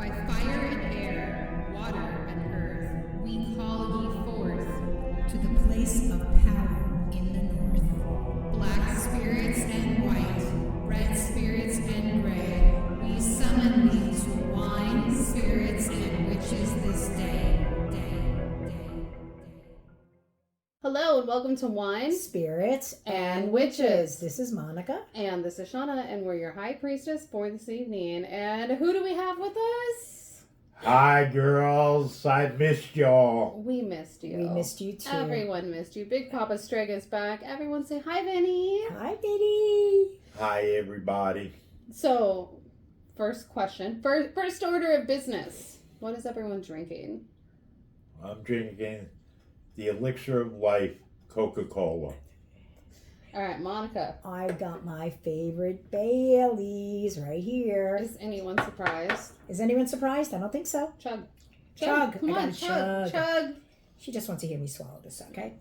By fire and air, water and earth, we call ye forth to the place of power in the north. Black spirits and white, red spirits and gray, we summon thee to wine, spirits, and witches this day. Hello and welcome to Wine, Spirits, and Witches. This is Monica. And this is Shauna, and we're your high priestess for this evening. And who do we have with us? Hi, girls. I missed y'all. We missed you. We missed you too. Everyone missed you. Big Papa Strega's back. Everyone say hi, Vinny. Hi, Vinny. Hi, everybody. So, first question. First order of business. What is everyone drinking? I'm drinking the elixir of life, Coca-Cola. All right, Monica. I got my favorite Baileys right here. Is anyone surprised? Is anyone surprised? I don't think so. Chug. Chug. Come I on, gotta chug. Chug. She just wants to hear me swallow this, okay?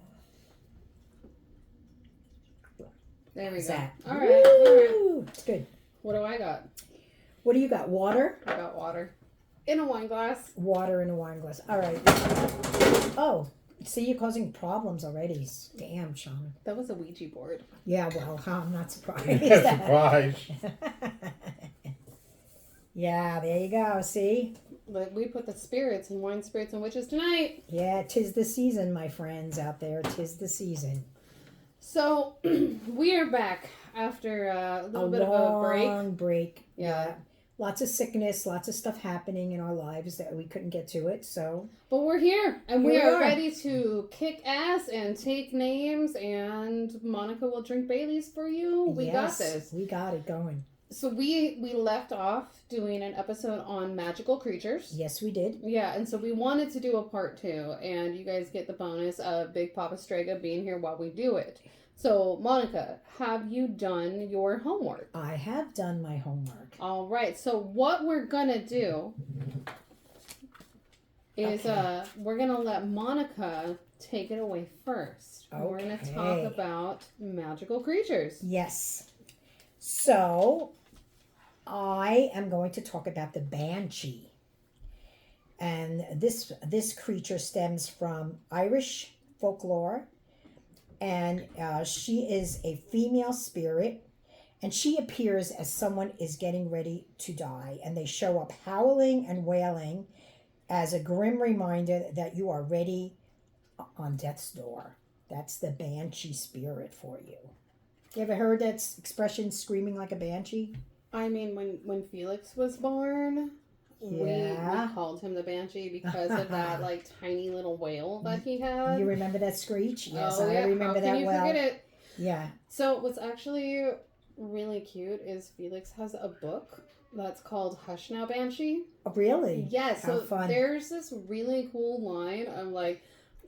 There we How's go. that? All right. Woo! It's good. What do I got? What do you got? Water? I got water. In a wine glass. Water in a wine glass. All right. Oh, see, you're causing problems already. Damn, Sean. That was a Ouija board. Yeah, well, I'm not surprised. Surprise. Yeah, there you go. See? But we put the spirits in Wine, Spirits, and Witches tonight. Yeah, 'tis the season, my friends out there. 'Tis the season. So, we are back after a little bit of a break. Long break. Yeah. Lots of sickness, lots of stuff happening in our lives that we couldn't get to it. So, But we're here, and we Here we are are. ready to kick ass and take names, and Monica will drink Bailey's for you. We got yes, this. we got it going. So we left off doing an episode on Magickal Creatures. Yes, we did. Yeah, and so we wanted to do a part 2, and you guys get the bonus of Big Papa Strega being here while we do it. So, Monica, have you done your homework? I have done my homework. All right, so what we're going to do is we're going to let Monica take it away first. Okay. We're going to talk about Magickal Creatures. Yes. So, I am going to talk about the Banshee. And this creature stems from Irish folklore. And she is a female spirit. And she appears as someone is getting ready to die. And they show up howling and wailing as a grim reminder that you are ready on death's door. That's the Banshee spirit for you. You ever heard that expression, screaming like a banshee? I mean, when Felix was born, we called him the Banshee because of that like tiny little wail that he had. You remember that screech? Yes, Oh, yeah. I remember How can that you well. forget it? Yeah. So what's actually really cute is Felix has a book that's called Hush Now Banshee. Oh, really? Yes. How So fun. there's this really cool line of like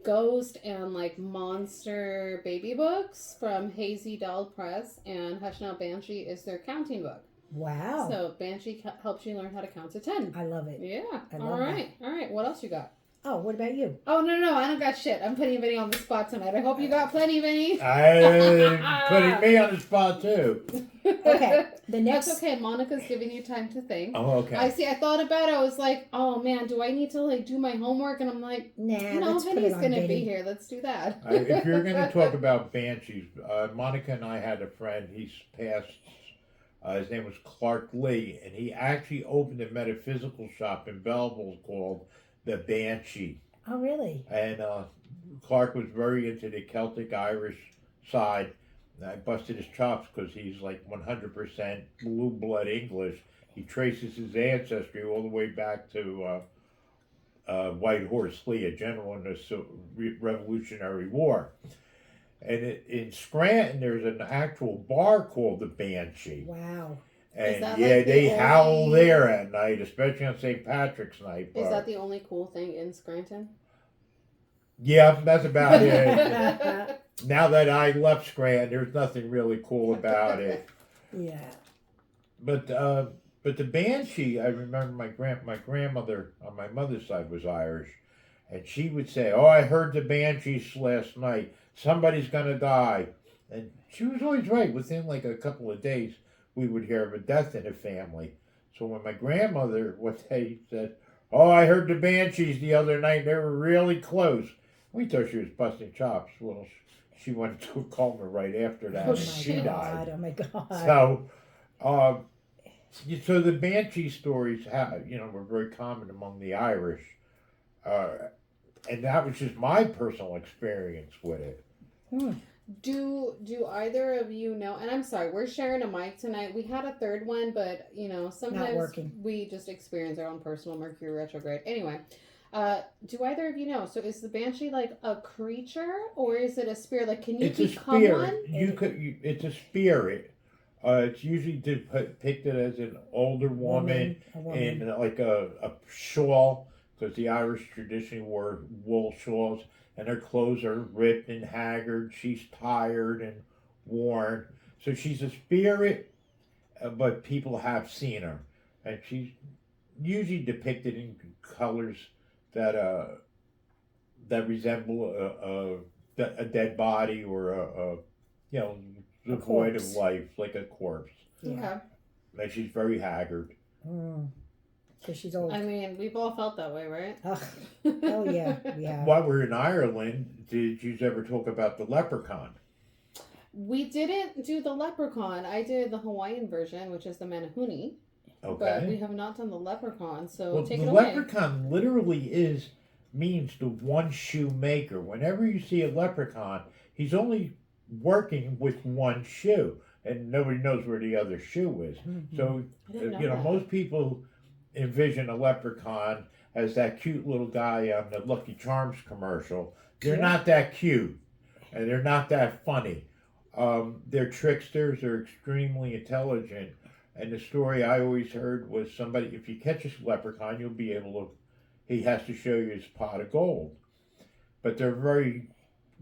ghost and like monster baby books from Hazy Doll Press, and Hush Now Banshee is their counting book. Wow. So Banshee helps you learn how to count to 10. I love it. Yeah. I All love right. All right. What else you got? Oh, what about you? Oh, no. I don't got shit. I'm putting Vinny on the spot tonight. I hope you got plenty, Vinny. I'm putting me on the spot, too. Okay. The next. That's okay. Monica's giving you time to think. Oh, okay. I thought about it. I was like, oh, man, do I need to like do my homework? And I'm like, Nah, no, let's put Vinny's it on going to be Vinny. here. Let's do that. If you're going to talk about banshees, Monica and I had a friend. He's passed. His name was Clark Lee, and he actually opened a metaphysical shop in Belleville called the Banshee. Oh, really? And Clark was very into the Celtic Irish side. And I busted his chops because he's like 100% blue blood English. He traces his ancestry all the way back to White Horse Lee, a general in the Revolutionary War. And in Scranton, there's an actual bar called the Banshee. Wow. And that yeah, like the they howl only- there at night, especially on St. Patrick's night. Is that the only cool thing in Scranton? Yeah, that's about it. Now that I left Scranton, there's nothing really cool about it. Yeah. But the Banshee, I remember my grandmother on my mother's side was Irish, and she would say, "Oh, I heard the Banshees last night. Somebody's gonna die," and she was always right. Within like a couple of days, we would hear of a death in the family. So when my grandmother one day said, "Oh, I heard the banshees the other night. They were really close," we thought she was busting chops. Well, she went to a coma right after that, Oh and my she God. died. Oh my God. So, so the banshee stories, were very common among the Irish, uh, and that was just my personal experience with it. Do either of you know? And I'm sorry, we're sharing a mic tonight. We had a third one, but sometimes working. we just experience our own personal Mercury retrograde. Anyway, do either of you know? So is the banshee like a creature or is it a spirit? Like, can you It's a become spirit. one? It's a spirit. It's usually depicted as an older woman A woman. in like a shawl, because the Irish traditionally wore wool shawls, and her clothes are ripped and haggard. She's tired and worn. So she's a spirit, but people have seen her. And she's usually depicted in colors that that resemble a dead body or the void of corpse. life, like a corpse. Okay. And she's very haggard. Because she's old. I mean, we've all felt that way, right? Ugh. Oh yeah, we have. While we're in Ireland, did you ever talk about the leprechaun? We didn't do the leprechaun. I did the Hawaiian version, which is the Manahuni. Okay. But we have not done the leprechaun, so Well, take the it away. leprechaun literally means the one shoe maker. Whenever you see a leprechaun, he's only working with one shoe, and nobody knows where the other shoe is. So, I didn't know that. most people envision a leprechaun as that cute little guy on the Lucky Charms commercial. They're not that cute, and they're not that funny. They're tricksters. They're extremely intelligent. And the story I always heard was somebody, if you catch a leprechaun, you'll be able to, he has to show you his pot of gold. But they're very,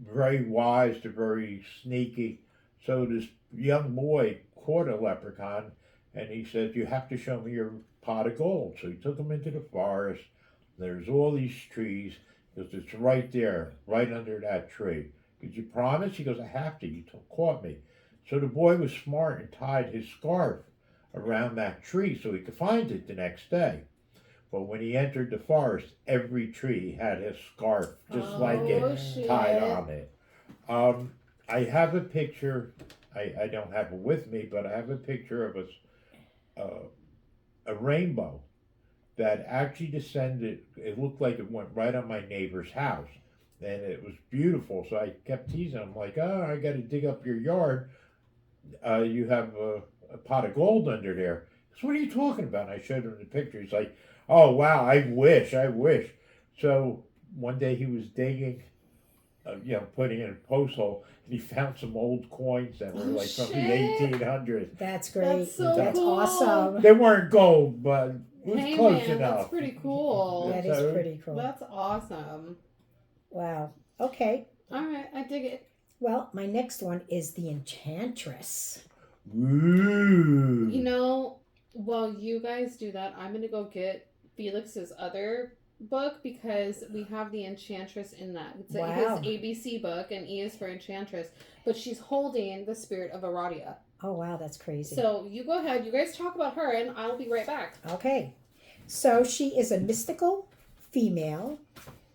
very wise. They're very sneaky. So this young boy caught a leprechaun, and he said, "You have to show me your pot of gold." So he took him into the forest. There's all these trees. He goes, "It's right there, right under that tree." "Did you promise?" He goes, "I have to. You caught me." So the boy was smart and tied his scarf around that tree so he could find it the next day. But when he entered the forest, every tree had his scarf just like it shit. tied on it. I have a picture. I don't have it with me, but I have a picture of a rainbow that actually descended. It looked like it went right on my neighbor's house, and it was beautiful. So I kept teasing him, like, "Oh, I got to dig up your yard. You have a pot of gold under there." So what are you talking about? And I showed him the picture. He's like, "Oh wow, I wish." So one day he was digging, putting in a post hole, and he found some old coins that were like from the 1800s. That's great. That's so That's cool. awesome. They weren't gold, but it was Hey close man, enough. that's pretty cool. That is pretty cool. That's awesome. Wow. Okay. All right, I dig it. Well, my next one is the Enchantress. Ooh. While you guys do that, I'm gonna go get Felix's other book because we have the Enchantress in that. It's Wow. his ABC book, and E is for Enchantress, but she's holding the spirit of Aradia. Oh wow, that's crazy. So you go ahead, you guys talk about her, and I'll be right back. Okay. So she is a mystical female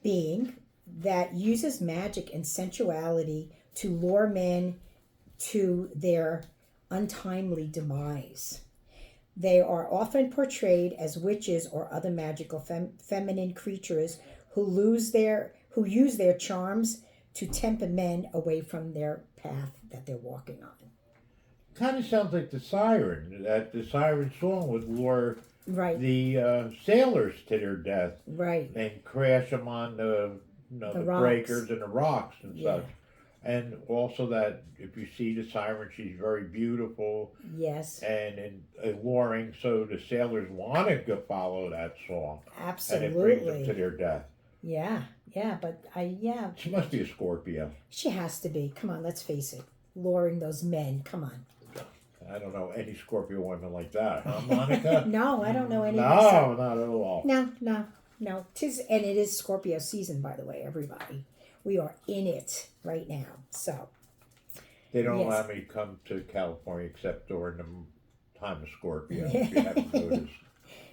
being that uses magic and sensuality to lure men to their untimely demise. They are often portrayed as witches or other magical feminine creatures who use their charms to tempt men away from their path that they're walking on. Kind of sounds like the siren. That the siren song would lure Right. the sailors to their death Right. and crash them on the rocks. breakers and the rocks and Yeah. such. And also that if you see the siren, she's very beautiful Yes. and alluring, so the sailors want to go follow that song, and it brings them to Absolutely. their death. Yeah. But She must be a Scorpio. she has to be. Come on, let's face it. Luring those men. Come on. I don't know any Scorpio women like that, huh, Monica? No, I don't know any. No, myself. not at all. No. And it is Scorpio season, by the way, everybody. We are in it right now. So They don't Yes. allow me to come to California except during the time of Scorpio, if you haven't noticed.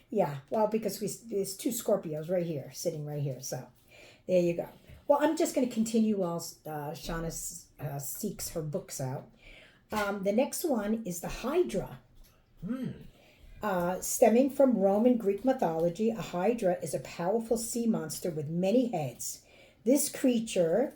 Yeah, well, because there's two Scorpios right here, sitting right here. So there you go. Well, I'm just going to continue while Shauna seeks her books out. The next one is the Hydra. Stemming from Roman Greek mythology, a Hydra is a powerful sea monster with many heads. This creature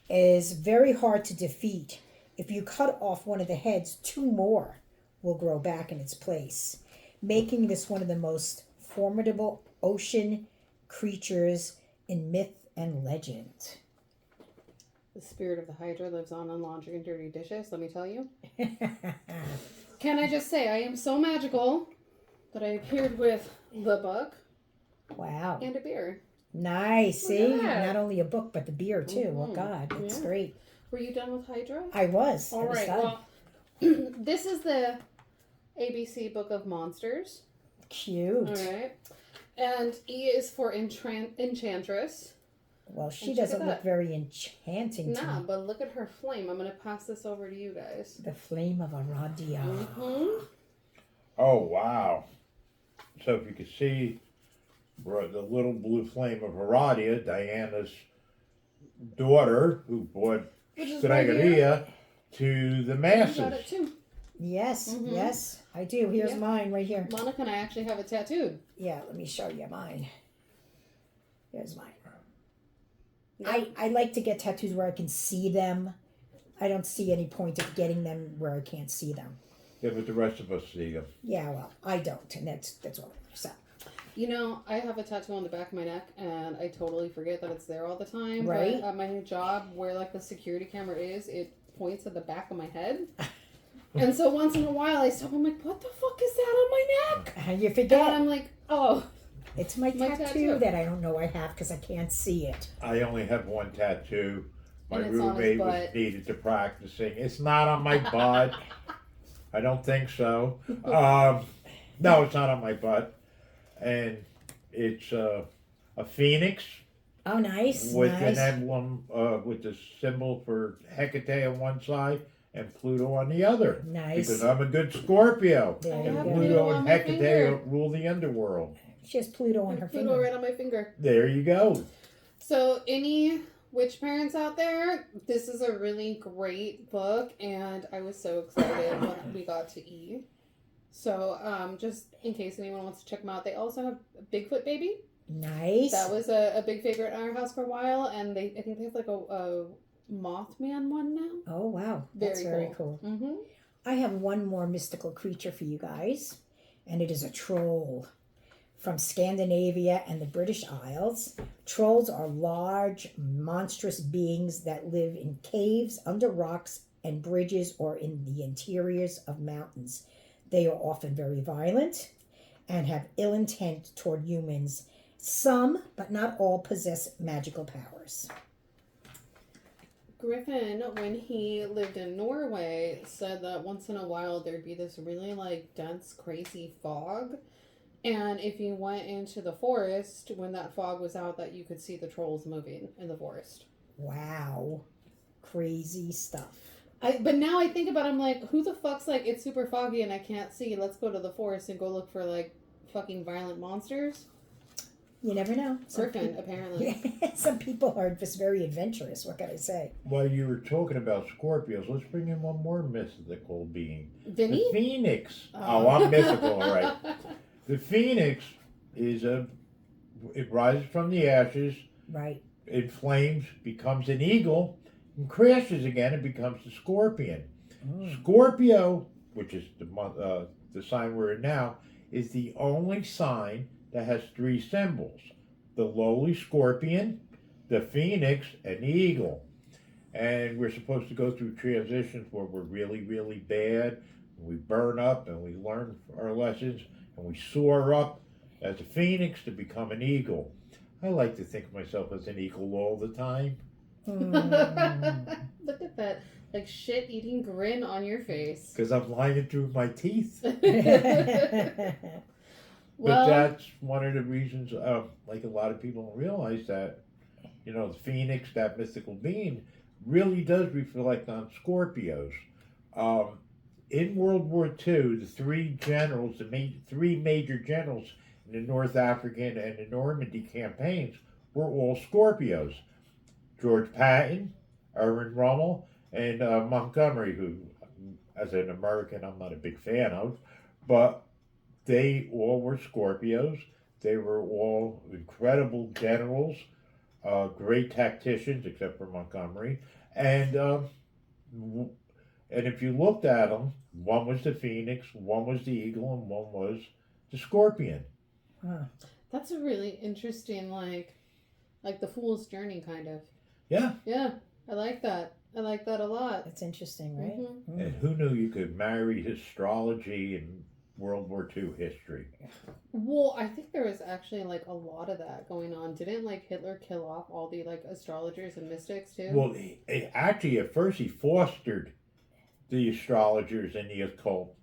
is very hard to defeat. If you cut off one of the heads, two more will grow back in its place, making this one of the most formidable ocean creatures in myth and legend. The spirit of the Hydra lives on in laundry and dirty dishes, let me tell you. Can I just say, I am so magical that I appeared with the book Wow. and a beer. Nice. Look See, at that. not only a book, but the beer too. Oh, Mhm. God, that's Yeah. great. Were you done with Hydra? I was. All I was right. done. Well, this is the ABC Book of Monsters. Cute. All right. And E is for Enchantress. Well, she And check doesn't it look out. very enchanting to Nah, me. but look at her flame. I'm going to pass this over to you guys. The flame of Aradia. Mm-hmm. Oh, wow. So if you could see the little blue flame of Heradia, Diana's daughter, who brought Which is right here. Stregoria to the You masses. got it too. Yes, Mhm. yes, I do. Here's Yeah. mine right here. Monica and I actually have it tattooed. Yeah, let me show you mine. Here's mine. Yeah. I like to get tattoos where I can see them. I don't see any point of getting them where I can't see them. Yeah, but the rest of us see them. Yeah, well, I don't, and that's all. So You know, I have a tattoo on the back of my neck, and I totally forget that it's there all the time. Right. But at my job, where like the security camera is, it points at the back of my head. And so once in a while, I stop. I'm like, "What the fuck is that on my neck?" you And forget I'm like, "Oh, it's my my tattoo, tattoo. that I don't know I have because I can't see it. I only have one tattoo. My And it's on his roommate was butt. needed to practicing. It's not on my butt. I don't think so. No, it's not on my butt. And it's a phoenix Oh, nice, with nice. an emblem, with the symbol for Hecate on one side and Pluto on the other. Nice. Because I'm a good Scorpio. There I you have go. Pluto on and my Hecate finger. rule the underworld. She has Pluto on her Pluto finger. right on my finger." There you go. So, any witch parents out there, this is a really great book, and I was so excited when we got to E. So, just in case anyone wants to check them out, they also have Bigfoot Baby. Nice. That was a big favorite in our house for a while, and I think they have like a Mothman one now. Oh, wow. That's very cool. Mm-hmm. I have one more mystical creature for you guys, and it is a troll from Scandinavia and the British Isles. Trolls are large, monstrous beings that live in caves, under rocks, and bridges, or in the interiors of mountains. They are often very violent and have ill intent toward humans. Some, but not all, possess magical powers. Griffin, when he lived in Norway, said that once in a while there'd be this really like dense, crazy fog. And if you went into the forest when that fog was out, that you could see the trolls moving in the forest. Wow. Crazy stuff. But now I think about it, I'm like, who the fuck's like, it's super foggy and I can't see. Let's go to the forest and go look for like fucking violent monsters. You never know. Griffin, apparently. Some people are just very adventurous. What can I say? While you were talking about Scorpios, let's bring in one more mythical being. Vinny? The Phoenix. Oh, I'm mythical, all right. The Phoenix it rises from the ashes, Right. it flames, becomes an eagle, and crashes again and becomes the scorpion. Scorpio, which is the sign we're in now, is the only sign that has three symbols: the lowly scorpion, the phoenix, and the eagle. And we're supposed to go through transitions where we're really, really bad, and we burn up, and we learn our lessons, and we soar up as a phoenix to become an eagle. I like to think of myself as an eagle all the time. Look at that, like shit-eating grin on your face. Because I'm lying through my teeth. Well, But that's one of the reasons, like a lot of people don't realize that, the phoenix, that mythical being, really does reflect on Scorpios. in World War II, the three generals, three major generals in the North African and the Normandy campaigns were all Scorpios. George Patton, Erwin Rommel, and Montgomery, who, as an American, I'm not a big fan of, but they all were Scorpios. They were all incredible generals, great tacticians, except for Montgomery, and if you looked at them, one was the Phoenix, one was the Eagle, and one was the Scorpion. Huh. That's a really interesting, like the Fool's Journey, kind of. Yeah. Yeah, I like that. I like that a lot. That's interesting, right? Mm-hmm. And who knew you could marry astrology in World War II history? Well, I think there was actually like a lot of that going on. Didn't like Hitler kill off all the like astrologers and mystics too? Well, actually, at first he fostered the astrologers and the occult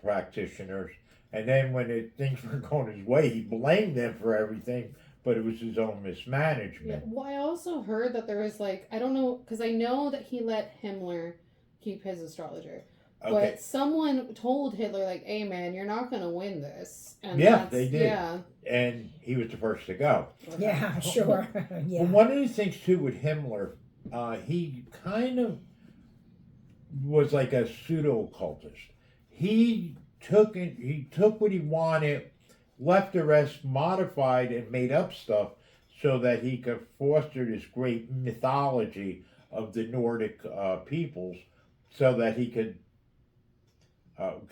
practitioners, and then when things were going his way, he blamed them for everything. But it was his own mismanagement. Yeah. Well, I also heard that there was like, I don't know, because I know that he let Himmler keep his astrologer. Okay. But someone told Hitler, like, hey man, you're not going to win this. And Yeah, they did. Yeah. And he was the first to go. Yeah, sure. Yeah. But one of the things too with Himmler, he kind of was like a pseudo occultist. He took what he wanted, left the rest modified, and made up stuff so that he could foster this great mythology of the Nordic peoples, so that he could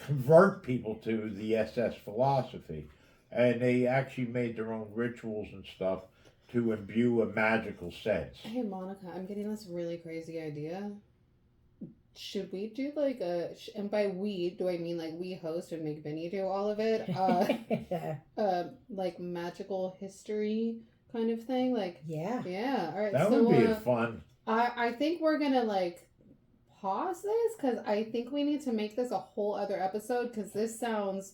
convert people to the SS philosophy. And they actually made their own rituals and stuff to imbue a magical sense. Hey, Monica, I'm getting this really crazy idea. Should we do like and by we, do I mean like we host and make Vinny do all of it? Like magical history kind of thing? Like, yeah. Yeah, all right. That so, would be fun. I think we're gonna like pause this because I think we need to make this a whole other episode because this sounds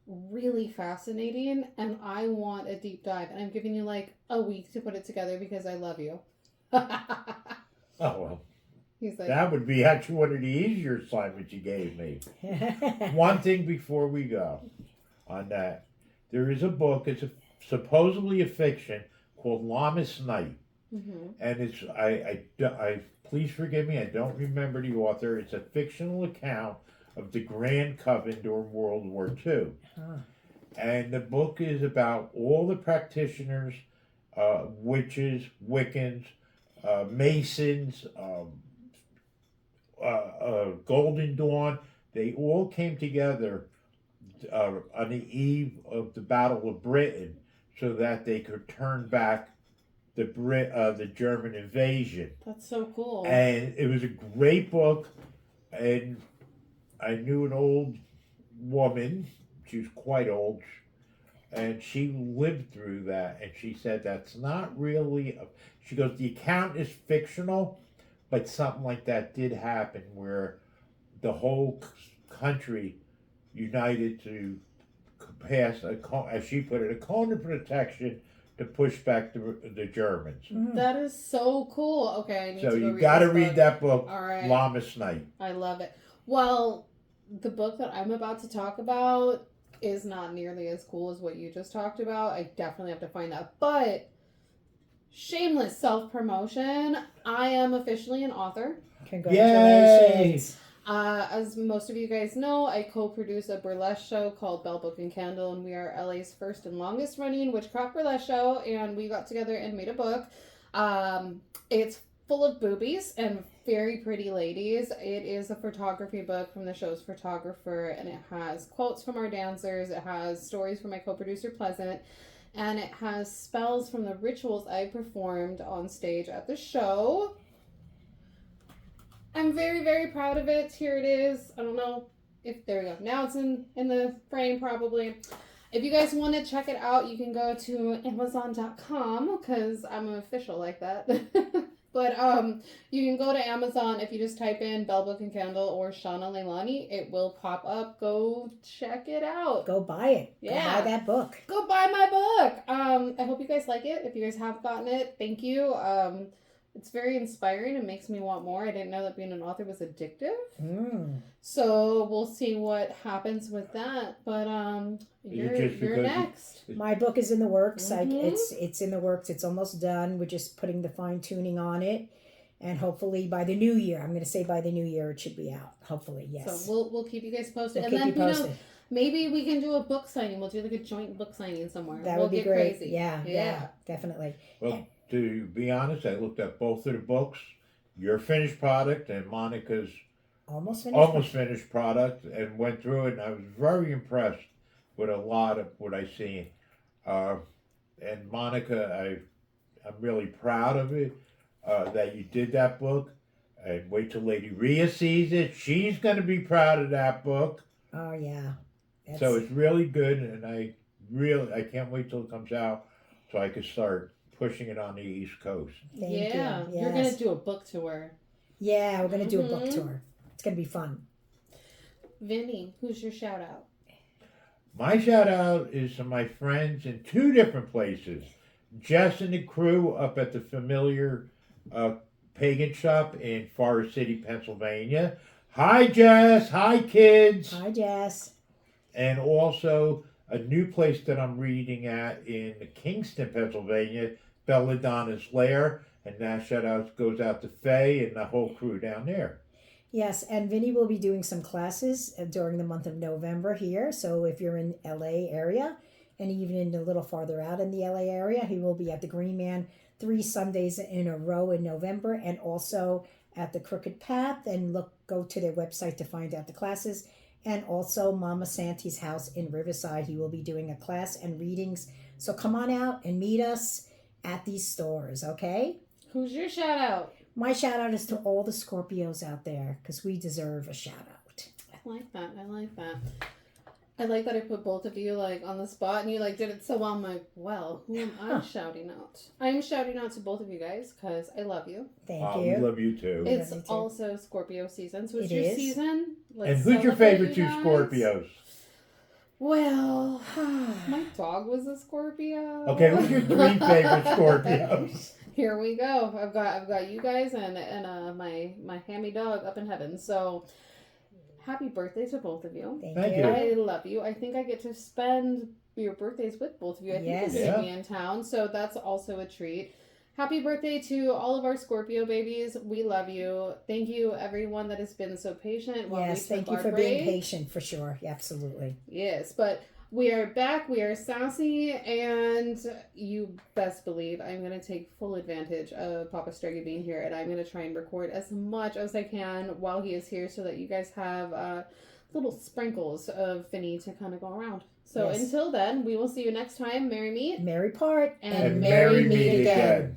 really fascinating and I want a deep dive, and I'm giving you like a week to put it together because I love you. Oh, well. He's like, That would be actually one of the easier assignments you gave me. One thing before we go on that. There is a book, it's supposedly a fiction, called Lammas Night. mm-hmm. And it's, I please forgive me, I don't remember the author. It's a fictional account of the Grand Coven during World War II. Huh. And the book is about all the practitioners, witches, Wiccans, Masons, Golden Dawn. They all came together on the eve of the Battle of Britain so that they could turn back the German invasion. That's so cool. And it was a great book. And I knew an old woman. She was quite old. And she lived through that. And she said that's not really... She goes, the account is fictional, but something like that did happen where the whole country united to pass, as she put it, a cone of protection to push back the Germans. That is so cool. Okay, I need So to go you got to this read book. that book, All right. Lammas Night. I love it. Well, the book that I'm about to talk about is not nearly as cool as what you just talked about. I definitely have to find that. But shameless self-promotion. I am officially an author. Congratulations. As most of you guys know, I co-produce a burlesque show called Bell, Book, and Candle, and we are LA's first and longest running witchcraft burlesque show, and we got together and made a book. It's full of boobies and very pretty ladies. It is a photography book from the show's photographer, and it has quotes from our dancers, it has stories from my co-producer Pleasant, and it has spells from the rituals I performed on stage at the show. I'm very, very proud of it. Here it is. I don't know if, there we go. Now it's in the frame probably. If you guys want to check it out, you can go to Amazon.com because I'm official like that. But you can go to Amazon if you just type in Bell, Book, and Candle or Shauna Leilani. It will pop up. Go check it out. Go buy it. Yeah. Go buy that book. Go buy my book. I hope you guys like it. If you guys have gotten it, thank you. It's very inspiring. It makes me want more. I didn't know that being an author was addictive. Mm. So we'll see what happens with that. But you're because next. My book is in the works. Mhm. It's in the works. It's almost done. We're just putting the fine tuning on it, and hopefully by the new year, I'm going to say by the new year it should be out. Hopefully, yes. So we'll keep you guys posted. We'll And keep then you who knows? posted. Maybe we can do a book signing. We'll do like a joint book signing somewhere. That we'll would be get great. crazy. Yeah, definitely. Well, to be honest, I looked at both of the books, your finished product and Monica's Almost finished. almost finished product, and went through it, and I was very impressed with a lot of what I seen. And Monica, I'm really proud of it that you did that book. And wait till Lady Rhea sees it; she's going to be proud of that book. Oh yeah. So it's really good, and I can't wait till it comes out, so I can start pushing it on the East Coast. Thank yeah. you. You're Yes. gonna do a book tour. Yeah, we're gonna do a book Mhm. tour. It's gonna be fun. Vinny, who's your shout out? My shout out is to my friends in two different places. Jess and the crew up at the Familiar Pagan Shop in Forest City, Pennsylvania. Hi, Jess. Hi, kids. Hi, Jess. And also a new place that I'm reading at in Kingston, Pennsylvania, Belladonna's Lair. And that shout out goes out to Faye and the whole crew down there. Yes, and Vinny will be doing some classes during the month of November here. So if you're in LA area, and even in a little farther out in the LA area, he will be at the Green Man 3 Sundays in a row in November, and also at the Crooked Path. And go to their website to find out the classes. And also Mama Santi's house in Riverside, he will be doing a class and readings. So come on out and meet us at these stores, okay? Who's your shout out? My shout out is to all the Scorpios out there, because we deserve a shout out. I like that. I like that. I like that I put both of you like on the spot and you like did it so well. I'm like, well, who am I shouting out? I'm shouting out to both of you guys because I love you. Thank We you. love you too. It's love you too. also Scorpio season. So it's It your is. season. And who's your favorite two guys. Scorpios? Well, my dog was a Scorpio. Okay, who's your three favorite Scorpios? Here we go. I've got you guys and my hammy dog up in heaven. So happy birthday to both of you. Thank you. I love you. I think I get to spend your birthdays with both of you. I think Yes. you're going to be in town, so that's also a treat. Happy birthday to all of our Scorpio babies. We love you. Thank you, everyone that has been so patient while Yes, we thank took you our for break. being patient, for sure. Yeah, absolutely. Yes, but we are back. We are sassy, and you best believe I'm going to take full advantage of Papa Struggy being here, and I'm going to try and record as much as I can while he is here so that you guys have little sprinkles of Vinny to kind of go around. So Yes. until then, we will see you next time. Merry meet. Merry part And Merry meet again.